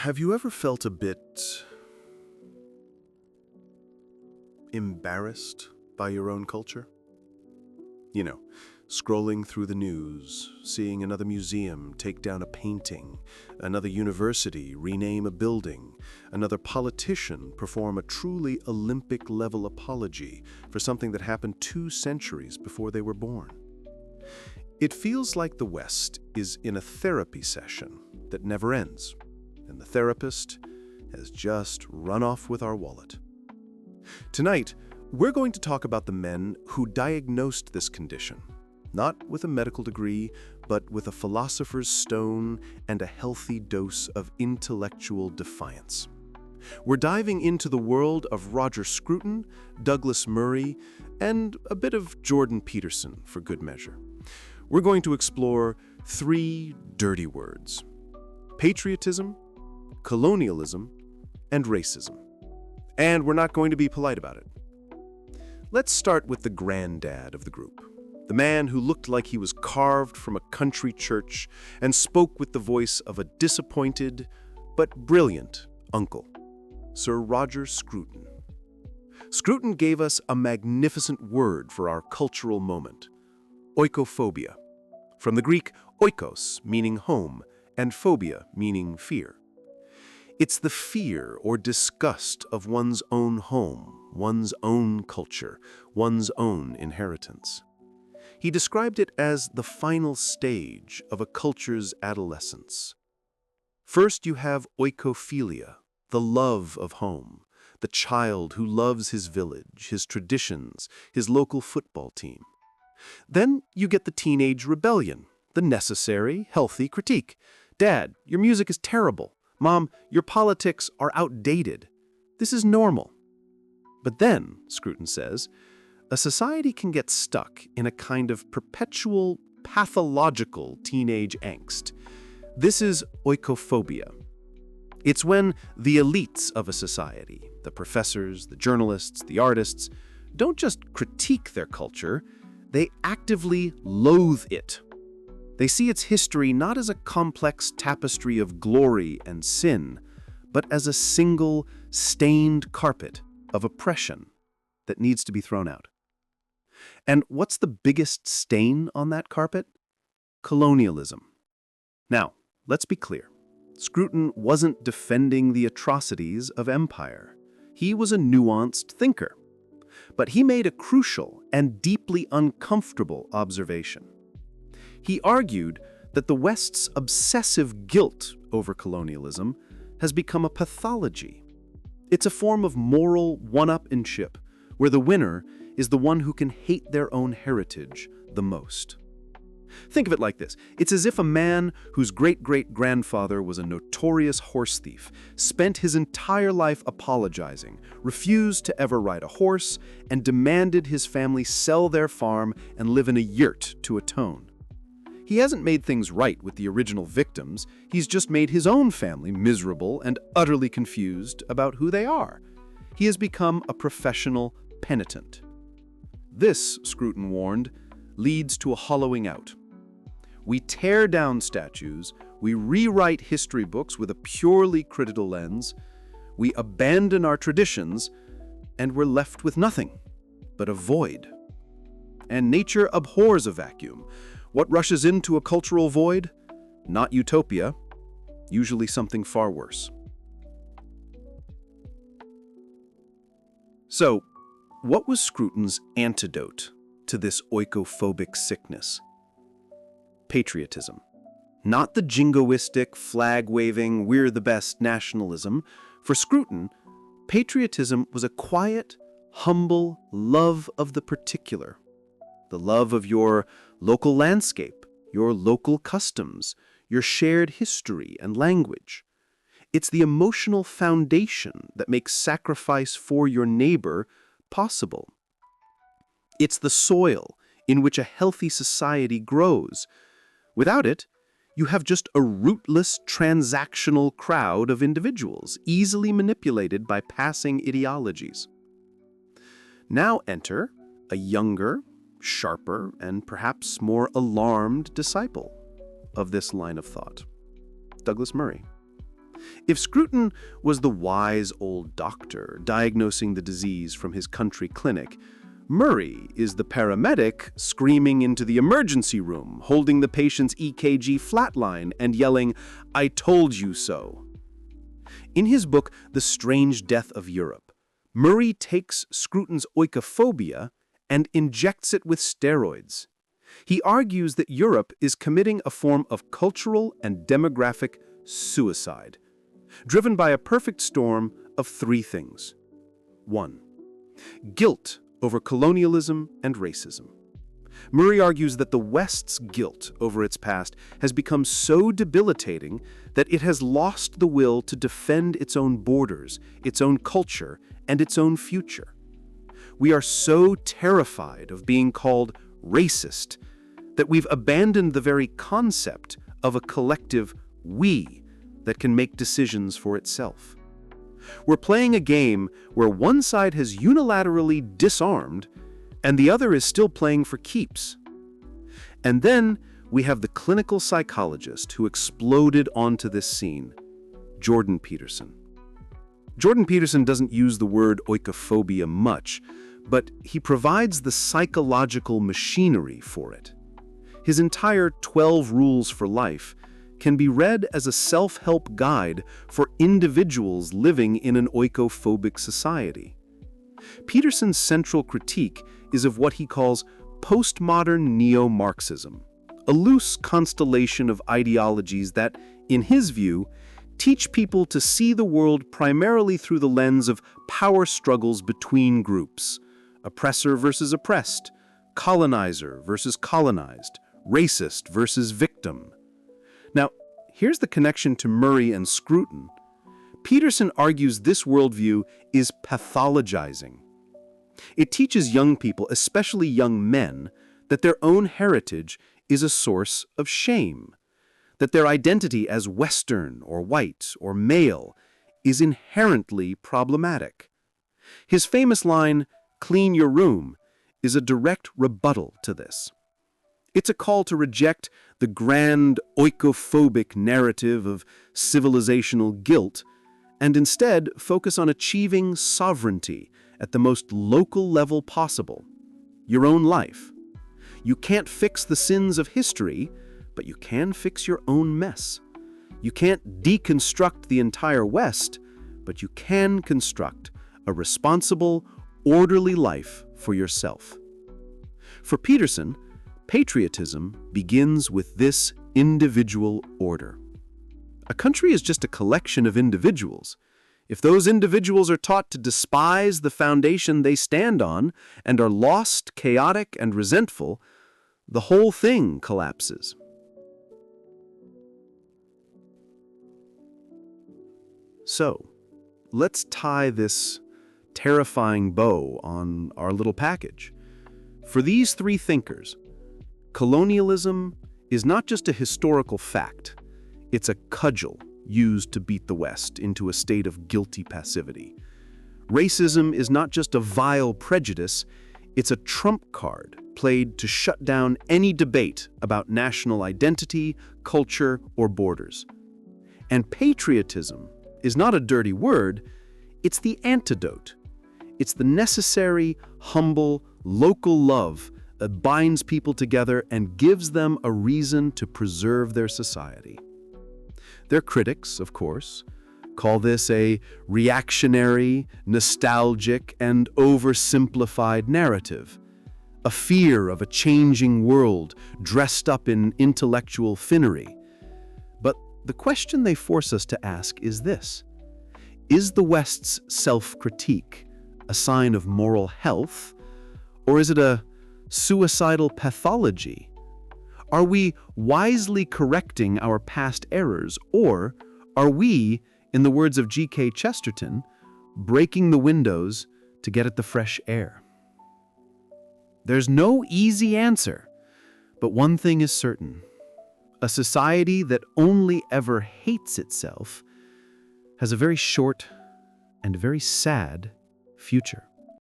Have you ever felt a bit embarrassed by your own culture? You know, scrolling through the news, seeing another museum take down a painting, another university rename a building, another politician perform a truly Olympic-level apology for something that happened 2 centuries before they were born. It feels like the West is in a therapy session that never ends, and the therapist has just run off with our wallet. Tonight, we're going to talk about the men who diagnosed this condition, not with a medical degree, but with a philosopher's stone and a healthy dose of intellectual defiance. We're diving into the world of Roger Scruton, Douglas Murray, and a bit of Jordan Peterson, for good measure. We're going to explore 3 dirty words: patriotism, colonialism, and racism. And we're not going to be polite about it. Let's start with the granddad of the group, the man who looked like he was carved from a country church and spoke with the voice of a disappointed but brilliant uncle, Sir Roger Scruton. Scruton gave us a magnificent word for our cultural moment: oikophobia, from the Greek oikos, meaning home, and phobia, meaning fear. It's the fear or disgust of one's own home, one's own culture, one's own inheritance. He described it as the final stage of a culture's adolescence. First, you have oikophilia, the love of home, the child who loves his village, his traditions, his local football team. Then you get the teenage rebellion, the necessary, healthy critique. Dad, your music is terrible. Mom, your politics are outdated. This is normal. But then, Scruton says, a society can get stuck in a kind of perpetual, pathological teenage angst. This is oikophobia. It's when the elites of a society, the professors, the journalists, the artists, don't just critique their culture, they actively loathe it. They see its history not as a complex tapestry of glory and sin, but as a single, stained carpet of oppression that needs to be thrown out. And what's the biggest stain on that carpet? Colonialism. Now, let's be clear. Scruton wasn't defending the atrocities of empire. He was a nuanced thinker. But he made a crucial and deeply uncomfortable observation. He argued that the West's obsessive guilt over colonialism has become a pathology. It's a form of moral one-upmanship, where the winner is the one who can hate their own heritage the most. Think of it like this. It's as if a man whose great-great-grandfather was a notorious horse thief spent his entire life apologizing, refused to ever ride a horse, and demanded his family sell their farm and live in a yurt to atone. He hasn't made things right with the original victims, he's just made his own family miserable and utterly confused about who they are. He has become a professional penitent. This, Scruton warned, leads to a hollowing out. We tear down statues, we rewrite history books with a purely critical lens, we abandon our traditions, and we're left with nothing but a void. And nature abhors a vacuum. What rushes into a cultural void? Not utopia, usually something far worse. So, what was Scruton's antidote to this oikophobic sickness? Patriotism. Not the jingoistic, flag-waving, we're the best nationalism. For Scruton, patriotism was a quiet, humble love of the particular. The love of your local landscape, your local customs, your shared history and language. It's the emotional foundation that makes sacrifice for your neighbor possible. It's the soil in which a healthy society grows. Without it, you have just a rootless, transactional crowd of individuals, easily manipulated by passing ideologies. Now enter a younger, sharper, and perhaps more alarmed disciple of this line of thought, Douglas Murray. If Scruton was the wise old doctor diagnosing the disease from his country clinic, Murray is the paramedic screaming into the emergency room, holding the patient's EKG flatline and yelling, "I told you so." In his book, The Strange Death of Europe, Murray takes Scruton's oikophobia and injects it with steroids. He argues that Europe is committing a form of cultural and demographic suicide, driven by a perfect storm of three things. 1. Guilt over colonialism and racism. Murray argues that the West's guilt over its past has become so debilitating that it has lost the will to defend its own borders, its own culture, and its own future. We are so terrified of being called racist that we've abandoned the very concept of a collective we that can make decisions for itself. We're playing a game where one side has unilaterally disarmed and the other is still playing for keeps. And then we have the clinical psychologist who exploded onto this scene, Jordan Peterson. Jordan Peterson doesn't use the word oikophobia much, but he provides the psychological machinery for it. His entire 12 Rules for Life can be read as a self-help guide for individuals living in an oikophobic society. Peterson's central critique is of what he calls postmodern neo-Marxism, a loose constellation of ideologies that, in his view, teach people to see the world primarily through the lens of power struggles between groups, oppressor versus oppressed, colonizer versus colonized, racist versus victim. Now, here's the connection to Murray and Scruton. Peterson argues this worldview is pathologizing. It teaches young people, especially young men, that their own heritage is a source of shame, that their identity as Western or white or male is inherently problematic. His famous line, "Clean your room," is a direct rebuttal to this. It's a call to reject the grand oikophobic narrative of civilizational guilt and instead focus on achieving sovereignty at the most local level possible, your own life. You can't fix the sins of history, but you can fix your own mess. You can't deconstruct the entire West, but you can construct a responsible, orderly life for yourself. For Peterson, patriotism begins with this individual order. A country is just a collection of individuals. If those individuals are taught to despise the foundation they stand on and are lost, chaotic, and resentful, the whole thing collapses. So, let's tie this terrifying bow on our little package. For these three thinkers, colonialism is not just a historical fact, it's a cudgel used to beat the West into a state of guilty passivity. Racism is not just a vile prejudice, it's a trump card played to shut down any debate about national identity, culture, or borders. And patriotism is not a dirty word, it's the antidote. It's the necessary, humble, local love that binds people together and gives them a reason to preserve their society. Their critics, of course, call this a reactionary, nostalgic, and oversimplified narrative, a fear of a changing world dressed up in intellectual finery. But the question they force us to ask is this: is the West's self-critique a sign of moral health, or is it a suicidal pathology? Are we wisely correcting our past errors, or are we, in the words of G.K. Chesterton, breaking the windows to get at the fresh air? There's no easy answer, but one thing is certain. A society that only ever hates itself has a very short and very sad future.